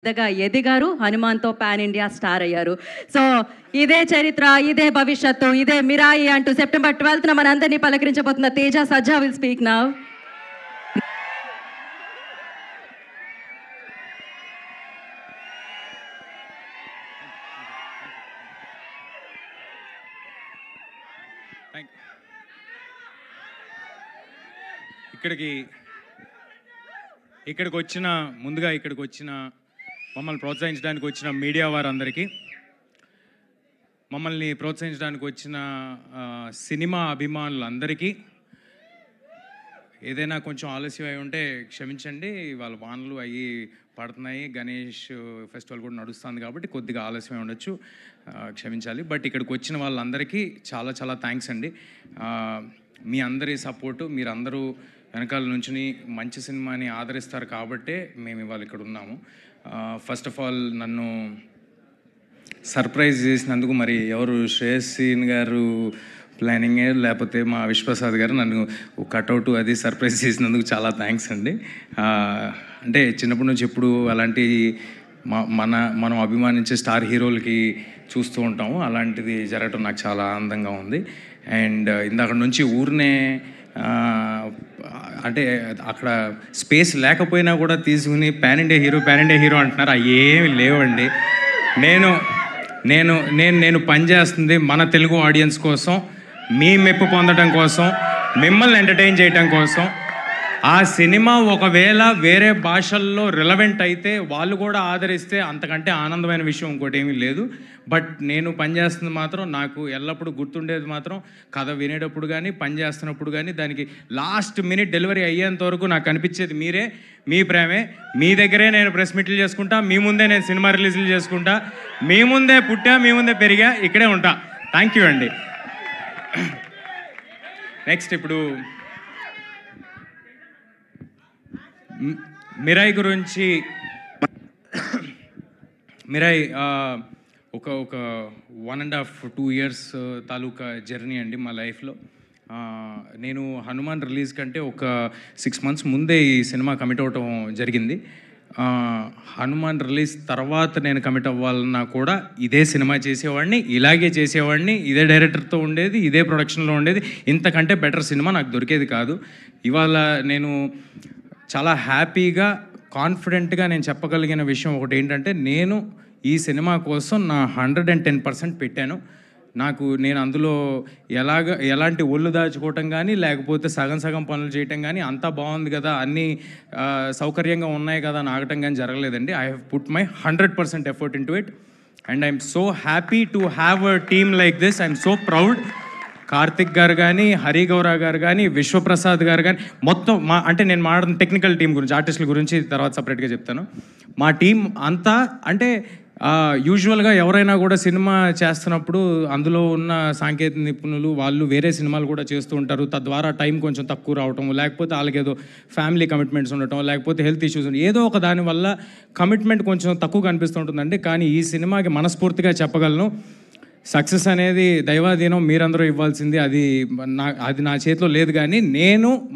పెద్దగా ఎదిగారు, హనుమాన్తో pan India star అయ్యారు. సో ఇదే చరిత్ర, ఇదే భవిష్యత్తు, ఇదే మిరాయి అంటూ సెప్టెంబర్ 12న మనందరినీ పలకరించబోతున్న తేజ సజ్జా విల్ స్పీక్ నౌ. ఇక్కడికి వచ్చిన మమ్మల్ని ప్రోత్సహించడానికి వచ్చిన మీడియా వారందరికీ, మమ్మల్ని ప్రోత్సహించడానికి వచ్చిన సినిమా అభిమానులందరికీ, ఏదైనా కొంచెం ఆలస్యం అయి ఉంటే క్షమించండి. వాళ్ళ వానలు అవి పడుతున్నాయి, గణేష్ ఫెస్టివల్ కూడా నడుస్తుంది కాబట్టి కొద్దిగా ఆలస్యం ఉండొచ్చు, క్షమించాలి. బట్ ఇక్కడికి వచ్చిన వాళ్ళందరికీ చాలా చాలా థ్యాంక్స్ అండి. మీ అందరి సపోర్టు, మీరందరూ వెనకాల నుంచి మంచి సినిమాని ఆదరిస్తారు కాబట్టే మేము ఇవాళ ఇక్కడ ఉన్నాము. ఫస్ట్ ఆఫ్ ఆల్ నన్ను సర్ప్రైజ్ చేసినందుకు మరి ఎవరు శ్రేయస్సీన్ గారు ప్లానింగే లేకపోతే మా విశ్వప్రసాద్ గారు నన్ను కట్అవుట్ అది సర్ప్రైజ్ చేసినందుకు చాలా థ్యాంక్స్ అండి. అంటే చిన్నప్పటి నుంచి ఎప్పుడు అలాంటి మనం అభిమానించే స్టార్ హీరోలకి చూస్తూ ఉంటాము, అలాంటిది జరగటం నాకు చాలా ఆనందంగా ఉంది. అండ్ ఇందాక నుంచి ఊరినే అంటే అక్కడ స్పేస్ లేకపోయినా కూడా తీసుకుని పాన్ ఇండియా హీరో అంటున్నారు. అవి ఏమి లేవండి. నేను పనిచేస్తుంది మన తెలుగు ఆడియన్స్ కోసం, మీ మెప్పు పొందడం కోసం, మిమ్మల్ని ఎంటర్టైన్ చేయడం కోసం. ఆ సినిమా ఒకవేళ వేరే భాషల్లో రిలవెంట్ అయితే వాళ్ళు కూడా ఆదరిస్తే అంతకంటే ఆనందమైన విషయం ఇంకోటి ఏమీ లేదు. బట్ నేను పనిచేస్తుంది మాత్రం నాకు ఎల్లప్పుడూ గుర్తుండేది మాత్రం కథ వినేటప్పుడు కానీ పని చేస్తున్నప్పుడు కానీ దానికి లాస్ట్ మినిట్ డెలివరీ అయ్యేంత వరకు నాకు అనిపించేది మీరే, మీ ప్రేమే. మీ దగ్గరే నేను ప్రెస్ మీట్లు చేసుకుంటా, మీ ముందే నేను సినిమా రిలీజులు చేసుకుంటా, మీ ముందే పుట్టా, మీ ముందే పెరిగా, ఇక్కడే ఉంటా. థ్యాంక్ యూ అండి. నెక్స్ట్ ఇప్పుడు మిరాయి గురించి. మిరాయి ఒక 1.5-2 years తాలూకా జర్నీ అండి మా లైఫ్లో. నేను హనుమాన్ రిలీజ్ కంటే ఒక 6 months ముందే ఈ సినిమా కమిట్ అవ్వటం జరిగింది. హనుమాన్ రిలీజ్ తర్వాత నేను కమిట్ అవ్వాలన్నా కూడా ఇదే సినిమా చేసేవాడిని, ఇలాగే చేసేవాడిని, ఇదే డైరెక్టర్తో ఉండేది, ఇదే ప్రొడక్షన్లో ఉండేది. ఇంతకంటే బెటర్ సినిమా నాకు దొరికేది కాదు. ఇవాళ నేను చాలా హ్యాపీగా కాన్ఫిడెంట్గా నేను చెప్పగలిగిన విషయం ఒకటి ఏంటంటే, నేను ఈ సినిమా కోసం నా 110% పెట్టాను. నేను అందులో ఎలాంటి ఒళ్ళు దాచుకోవటం కానీ లేకపోతే సగం పనులు చేయటం కానీ అంతా బాగుంది కదా, అన్నీ సౌకర్యంగా ఉన్నాయి కదా అని ఆగటం కానీ జరగలేదండి. I have put my 100% effort into it and I'm so happy to have a team like this. I'm so proud. Karthik garu కానీ, హరిగౌర గారు కానీ, విశ్వప్రసాద్ గారు కానీ, మొత్తం నేను మాట్లాడిన టెక్నికల్ టీం గురించి, ఆర్టిస్టుల గురించి తర్వాత సపరేట్గా చెప్తాను. మా టీం అంతా అంటే యూజువల్గా ఎవరైనా కూడా సినిమా చేస్తున్నప్పుడు అందులో ఉన్న సాంకేతిక నిపుణులు వాళ్ళు వేరే సినిమాలు కూడా చేస్తూ ఉంటారు. తద్వారా టైం కొంచెం తక్కువ రావటం, లేకపోతే వాళ్ళకి ఏదో ఫ్యామిలీ కమిట్మెంట్స్ ఉండటం, లేకపోతే హెల్త్ ఇష్యూస్ ఏదో ఒక దానివల్ల కమిట్మెంట్ కొంచెం తక్కువ కనిపిస్తుంటుందండి. కానీ ఈ సినిమాకి మనస్ఫూర్తిగా చెప్పగలను, సక్సెస్ అనేది దైవాధీనం, మీరందరూ ఇవ్వాల్సింది. అది నా చేతిలో లేదు. కానీ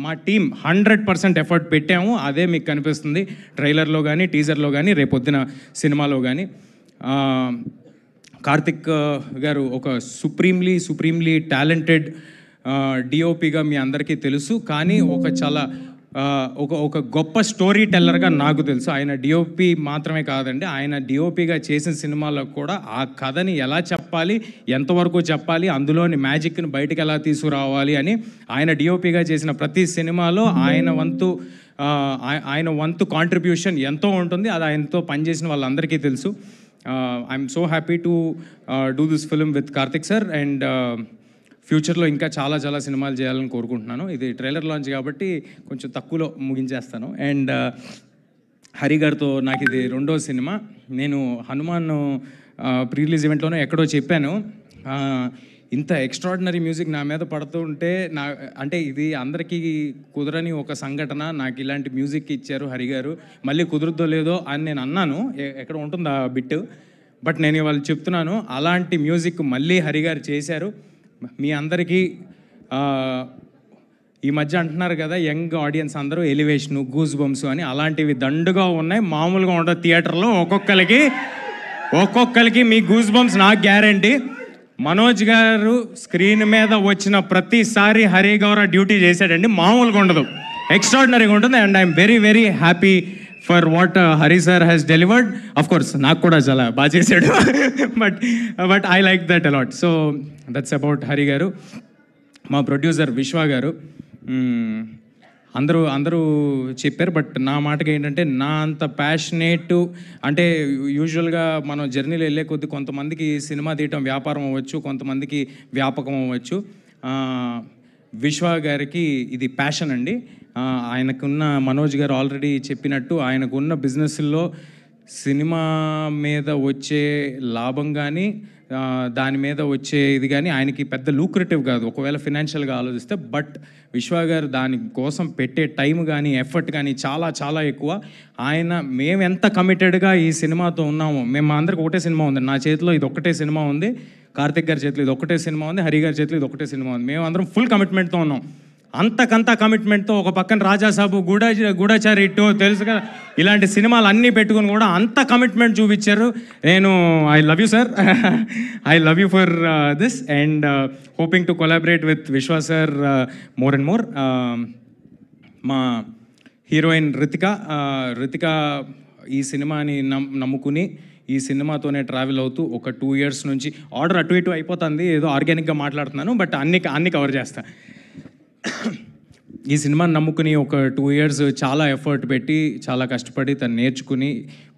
మా టీం 100% ఎఫర్ట్ పెట్టాము. అదే మీకు కనిపిస్తుంది ట్రైలర్లో కానీ, టీజర్లో కానీ, రేపొద్దున సినిమాలో కానీ. కార్తిక్ గారు ఒక సుప్రీంలీ టాలెంటెడ్ డిఓపిగా మీ అందరికీ తెలుసు. కానీ ఒక గొప్ప స్టోరీ టెల్లర్గా నాకు తెలుసు. ఆయన డిఓపి మాత్రమే కాదండి, ఆయన డిఓపిగా చేసిన సినిమాలకు కూడా ఆ కథని ఎలా చెప్పాలి, ఎంతవరకు చెప్పాలి, అందులోని మ్యాజిక్ని బయటికి ఎలా తీసుకురావాలి అని ఆయన డిఓపిగా చేసిన ప్రతి సినిమాలో ఆయన వంతు కాంట్రిబ్యూషన్ ఎంతో ఉంటుంది. అది ఆయనతో పనిచేసిన వాళ్ళందరికీ తెలుసు. I'm so happy to do this film with Karthik sir. And ఫ్యూచర్లో ఇంకా చాలా చాలా సినిమాలు చేయాలని కోరుకుంటున్నాను. ఇది ట్రైలర్ లాంచ్ కాబట్టి కొంచెం తక్కువలో ముగించేస్తాను. అండ్ హరి గారితో నాకు ఇది 2వ సినిమా. నేను హనుమాన్ ప్రీ రిలీజ్ ఈవెంట్లోనే ఎక్కడో చెప్పాను, ఇంత ఎక్స్ట్రాడినరీ మ్యూజిక్ నా మీద పడుతూ ఉంటే అంటే ఇది అందరికీ కుదరని ఒక సంఘటన. నాకు ఇలాంటి మ్యూజిక్ ఇచ్చారు హరి గారు, మళ్ళీ కుదురుద్దో లేదో అని నేను అన్నాను, ఎక్కడ ఉంటుంది ఆ బిట్. బట్ నేను ఇవాళ చెప్తున్నాను, అలాంటి మ్యూజిక్ మళ్ళీ హరి గారు చేశారు. మీ అందరికీ ఈ మధ్య అంటున్నారు కదా యంగ్ ఆడియన్స్ అందరూ ఎలివేషను గూస్ బంప్స్ అని, అలాంటివి దండుగా ఉన్నాయి. మామూలుగా ఉండదు థియేటర్లో. ఒక్కొక్కరికి మీ గూస్ బంప్స్ నాకు గ్యారంటీ. మనోజ్ గారు స్క్రీన్ మీద వచ్చిన ప్రతిసారి హరి గౌర డ్యూటీ చేశాడండి. మామూలుగా ఉండదు, ఎక్స్ట్రాడినరీగా ఉంటుంది. And I'm very very happy for what Hari sir has delivered. Of course నాకు కూడా చాలా బాగా చేశాడు, but I like that a lot. So that's about Hari గారు. మా ప్రొడ్యూసర్ విశ్వ గారు, అందరూ చెప్పారు, బట్ నా మాటకి ఏంటంటే నా అంత ప్యాషనేట్ అంటే యూజువల్గా మనం జర్నీలో వెళ్ళే కొద్దీ కొంతమందికి సినిమా తీయటం వ్యాపారం అవ్వచ్చు, కొంతమందికి వ్యాపకం అవ్వచ్చు. విశ్వ గారికి ఇది ప్యాషన్ అండి. ఆయనకున్న మనోజ్ గారు ఆల్రెడీ చెప్పినట్టు ఆయనకున్న బిజినెస్లో సినిమా మీద వచ్చే లాభం కానీ దాని మీద వచ్చే ఇది కానీ ఆయనకి పెద్ద లూక్రేటివ్ కాదు ఒకవేళ ఫినాన్షియల్గా ఆలోచిస్తే. బట్ విశ్వ గారు దానికోసం పెట్టే టైం కానీ ఎఫర్ట్ కానీ చాలా చాలా ఎక్కువ. మేము ఎంత కమిటెడ్గా ఈ సినిమాతో ఉన్నామో, మేము మా అందరికి ఒకటే సినిమా ఉంది. నా చేతిలో ఇది ఒకటే సినిమా ఉంది, కార్తిక్ గారి చేతిలో ఇది ఒకటే సినిమా ఉంది, హరి గారి చేతిలో ఇది ఒకటే సినిమా ఉంది. మేము అందరం ఫుల్ కమిట్మెంట్తో ఉన్నాం. అంతకంతా కమిట్మెంట్తో ఒక పక్కన రాజాసాబు, గూఢచారి టూ తెలుసు కదా, ఇలాంటి సినిమాలు అన్నీ పెట్టుకుని కూడా అంత కమిట్మెంట్ చూపించారు. నేను I love you sir, I love you for this and hoping to collaborate with విశ్వ సార్ మోర్ అండ్ మోర్. మా హీరోయిన్ రితిక ఈ సినిమాని నమ్ముకుని ఈ సినిమాతోనే ట్రావెల్ అవుతూ ఒక 2 years నుంచి ఆర్డర్ అటు ఇటు అయిపోతుంది, ఏదో ఆర్గానిక్గా మాట్లాడుతున్నాను, బట్ అన్ని కవర్ చేస్తా. ఈ సినిమాని నమ్ముకుని ఒక 2 years చాలా ఎఫర్ట్ పెట్టి చాలా కష్టపడి తను నేర్చుకుని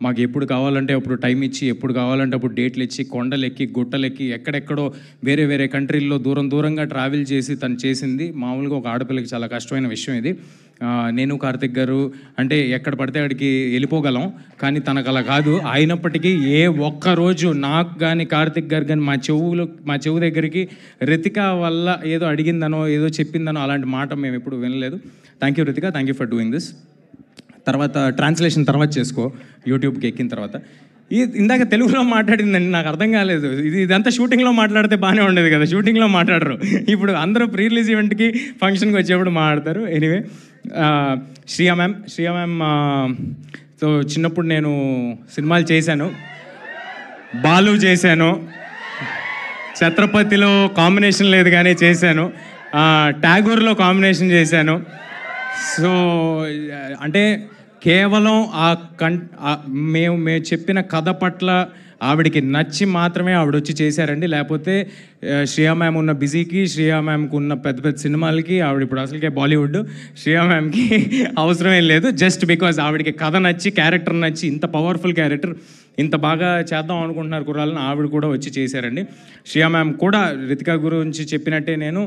మాకు ఎప్పుడు కావాలంటే అప్పుడు టైం ఇచ్చి ఎప్పుడు కావాలంటే అప్పుడు డేట్లు ఇచ్చి కొండలెక్కి గుట్టలెక్కి ఎక్కడెక్కడో వేరే కంట్రీల్లో దూరంగా ట్రావెల్ చేసి తను చేసింది. మామూలుగా ఒక ఆడపిల్లకి చాలా కష్టమైన విషయం ఇది. నేను కార్తిక్ గారు అంటే ఎక్కడ పడితే అక్కడికి వెళ్ళిపోగలం, కానీ తనకు అలా కాదు. అయినప్పటికీ ఏ ఒక్కరోజు నాకు కానీ కార్తిక్ గారు కానీ మా చెవు దగ్గరికి రితిక వల్ల ఏదో అడిగిందనో ఏదో చెప్పిందనో అలాంటి మాట మేము ఎప్పుడు వినలేదు. Thank you Ritika, thank you for doing this. తర్వాత ట్రాన్స్లేషన్ తర్వాత చేసుకో యూట్యూబ్కి ఎక్కిన తర్వాత. ఇందాక తెలుగులో మాట్లాడిందండి, నాకు అర్థం కాలేదు. ఇదంతా షూటింగ్లో మాట్లాడితే బాగానే ఉండేది కదా, షూటింగ్లో మాట్లాడరు. ఇప్పుడు అందరూ ప్రీ రిలీజ్ ఈవెంట్కి ఫంక్షన్కి వచ్చేప్పుడు మాట్లాడతారు. ఎనీవే, శ్రియా మ్యామ్ సో చిన్నప్పుడు నేను సినిమాలు చేశాను, బాలు చేశాను, ఛత్రపతిలో కాంబినేషన్ లేదు కానీ చేశాను, ట్యాగూర్లో కాంబినేషన్ చేశాను. సో అంటే కేవలం మేము చెప్పిన కథ పట్ల ఆవిడికి నచ్చి మాత్రమే ఆవిడ వచ్చి చేశారండి. లేకపోతే శ్రియా మ్యామ్ ఉన్న బిజీకి, శ్రియా మ్యామ్కి ఉన్న పెద్ద సినిమాలకి ఆవిడ ఇప్పుడు అసలుకే బాలీవుడ్, శ్రియా మ్యామ్కి అవసరమేం లేదు. జస్ట్ బికాజ్ ఆవిడకి కథ నచ్చి, క్యారెక్టర్ నచ్చి, ఇంత పవర్ఫుల్ క్యారెక్టర్ ఇంత బాగా చేద్దాం అనుకుంటున్నారు కుర్రాలని ఆవిడ కూడా వచ్చి చేశారండి. శ్రియా మ్యామ్ కూడా రితిక గురించి చెప్పినట్టే నేను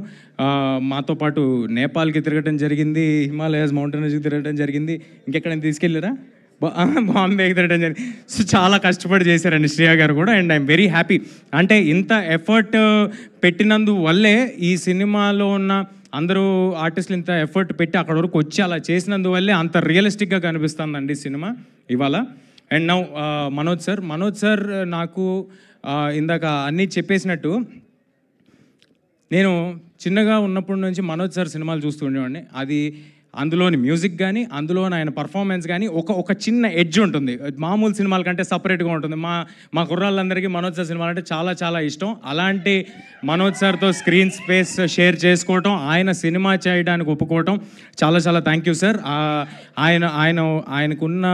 మాతో పాటు నేపాల్కి తిరగడం జరిగింది, హిమాలయాస్ మౌంటైన్స్కి తిరగడం జరిగింది, ఇంకెక్కడైనా తీసుకెళ్ళారా, బాంబేకి తిరగడం జరిగింది. సో చాలా కష్టపడి చేశారండి శ్రియా గారు కూడా. And I'm very happy. అంటే ఇంత ఎఫర్ట్ పెట్టినందువల్లే ఈ సినిమాలో ఉన్న అందరూ ఆర్టిస్టులు ఇంత ఎఫర్ట్ పెట్టి అక్కడ వరకు వచ్చి అలా చేసినందువల్లే అంత రియలిస్టిక్గా కనిపిస్తుందండి సినిమా ఇవాళ. అండ్ నౌ మనోజ్ సార్ నాకు ఇందాక అన్నీ చెప్పేసినట్టు నేను చిన్నగా ఉన్నప్పటి నుంచి మనోజ్ సార్ సినిమాలు చూస్తూ ఉండేవాడిని. అది అందులోని మ్యూజిక్ కానీ అందులోని ఆయన పర్ఫార్మెన్స్ కానీ ఒక చిన్న ఎడ్జ్ ఉంటుంది, మామూలు సినిమాల కంటే సపరేట్గా ఉంటుంది. మా కుర్రాళ్ళందరికీ మనోజ్ సార్ సినిమాలు అంటే చాలా చాలా ఇష్టం. అలాంటి మనోజ్ సార్తో స్క్రీన్ స్పేస్ షేర్ చేసుకోవటం, ఆయన సినిమా చేయడానికి ఒప్పుకోవటం చాలా చాలా థ్యాంక్ యూ సార్. ఆయనకున్న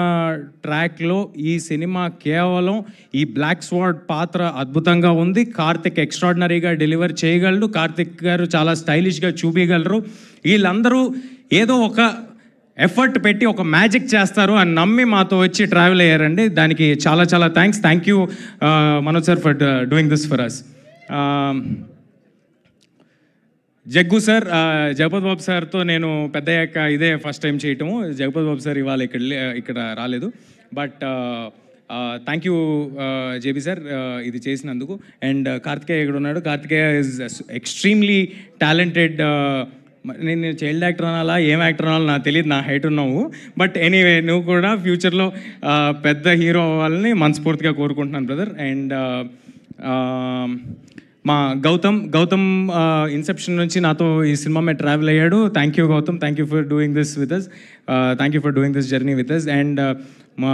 ట్రాక్లో ఈ సినిమా కేవలం ఈ బ్లాక్ స్వార్డ్ పాత్ర అద్భుతంగా ఉంది. కార్తిక్ ఎక్స్ట్రాడినరీగా డెలివర్ చేయగలడు, కార్తిక్ గారు చాలా స్టైలిష్గా చూపించగలరు. వీళ్ళందరూ ఏదో ఒక ఎఫర్ట్ పెట్టి ఒక మ్యాజిక్ చేస్తారు అని నమ్మి మాతో వచ్చి ట్రావెల్ అయ్యారండి. దానికి చాలా చాలా thank you Manoj sir for doing this for us. Jaggu sir, Jagapathi Babu సార్తో నేను పెద్దయ్యాక ఇదే ఫస్ట్ టైం చేయటము. జగపతి బాబు సార్ ఇవాళ ఇక్కడ రాలేదు, but thank you JB sir ఇది చేసినందుకు. అండ్ కార్తికేయ ఇక్కడ ఉన్నాడు. Karthikeya is extremely talented. నేను చైల్డ్ యాక్టర్ అనాలా ఏం యాక్టర్ అనాలో నాకు తెలియదు, నా హైట్ ఉన్నావు. బట్ ఎనీవే, నువ్వు కూడా ఫ్యూచర్లో పెద్ద హీరో అవ్వాలని మనస్ఫూర్తిగా కోరుకుంటున్నాను బ్రదర్. అండ్ మా గౌతమ్ ఇన్సెప్షన్ నుంచి నాతో ఈ సినిమా మీద ట్రావెల్ అయ్యాడు. Thank you Gautam, thank you for doing this with us, thank you for doing this journey with us. And మా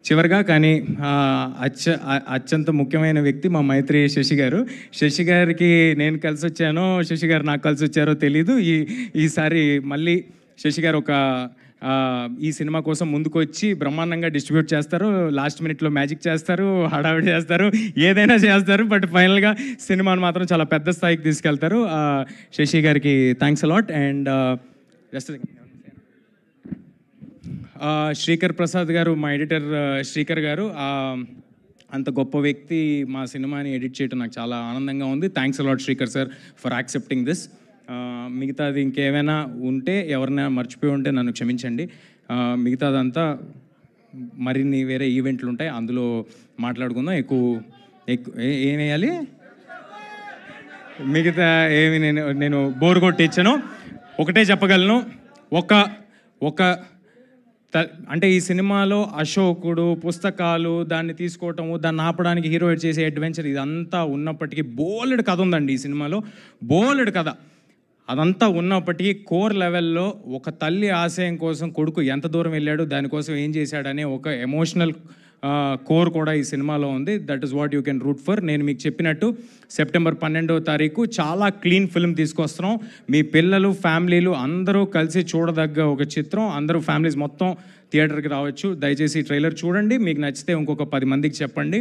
చివరిగా కానీ అత్యంత ముఖ్యమైన వ్యక్తి మా మైత్రి శశి గారు. శశి గారికి నేను కలిసి వచ్చానో శశి గారు నాకు కలిసి వచ్చారో తెలీదు. ఈసారి మళ్ళీ శశి గారు ఈ సినిమా కోసం ముందుకు వచ్చి బ్రహ్మాండంగా డిస్ట్రిబ్యూట్ చేస్తారు, లాస్ట్ మినిట్లో మ్యాజిక్ చేస్తారు, హడావిడి చేస్తారు, ఏదైనా చేస్తారు. బట్ ఫైనల్గా సినిమాను మాత్రం చాలా పెద్ద స్థాయికి తీసుకెళ్తారు. శశి గారికి thanks a lot. And Srikar Prasad గారు, మా ఎడిటర్ శ్రీకర్ గారు, అంత గొప్ప వ్యక్తి మా సినిమాని ఎడిట్ చేయడం నాకు చాలా ఆనందంగా ఉంది. Thanks a lot Srikar sir for accepting this. మిగతాది ఇంకేమైనా ఉంటే ఎవరైనా మర్చిపోయి ఉంటే నన్ను క్షమించండి. మిగతాదంతా మరిన్ని వేరే ఈవెంట్లు ఉంటాయి, అందులో మాట్లాడుకుందాం. ఎక్కువ ఏం వేయాలి, మిగతా ఏమి నేను బోర్ కొట్టించాను. ఒకటే చెప్పగలను, అంటే ఈ సినిమాలో అశోకుడు, పుస్తకాలు, దాన్ని తీసుకోవటము, దాన్ని ఆపడానికి హీరో చేసే అడ్వెంచర్, ఇదంతా ఉన్నప్పటికీ బోలెడు కథ ఉందండి ఈ సినిమాలో, బోలెడు కథ. అదంతా ఉన్నప్పటికీ కోర్ లెవెల్లో ఒక తల్లి ఆశయం కోసం కొడుకు ఎంత దూరం వెళ్ళాడు, దానికోసం ఏం చేశాడనే ఒక ఎమోషనల్ కోర్ కూడా ఈ సినిమాలో ఉంది. That is what you can root for. నేను మీకు చెప్పినట్టు సెప్టెంబర్ 12వ తారీఖు చాలా క్లీన్ ఫిల్మ్ తీసుకొస్తున్నాం. మీ పిల్లలు, ఫ్యామిలీలు అందరూ కలిసి చూడదగ్గ ఒక చిత్రం. అందరూ ఫ్యామిలీస్ మొత్తం థియేటర్కి రావచ్చు. దయచేసి ట్రైలర్ చూడండి, మీకు నచ్చితే ఇంకొక 10 మందికి చెప్పండి.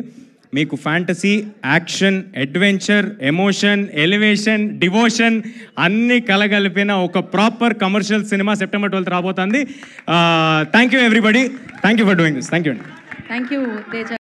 మీకు fantasy, action, adventure, emotion, elevation, devotion అన్నీ కలగలిపిన ఒక proper commercial cinema September 12th రాబోతుంది. Thank you everybody, thank you for doing this. Thank you అండి. Thank you Teja.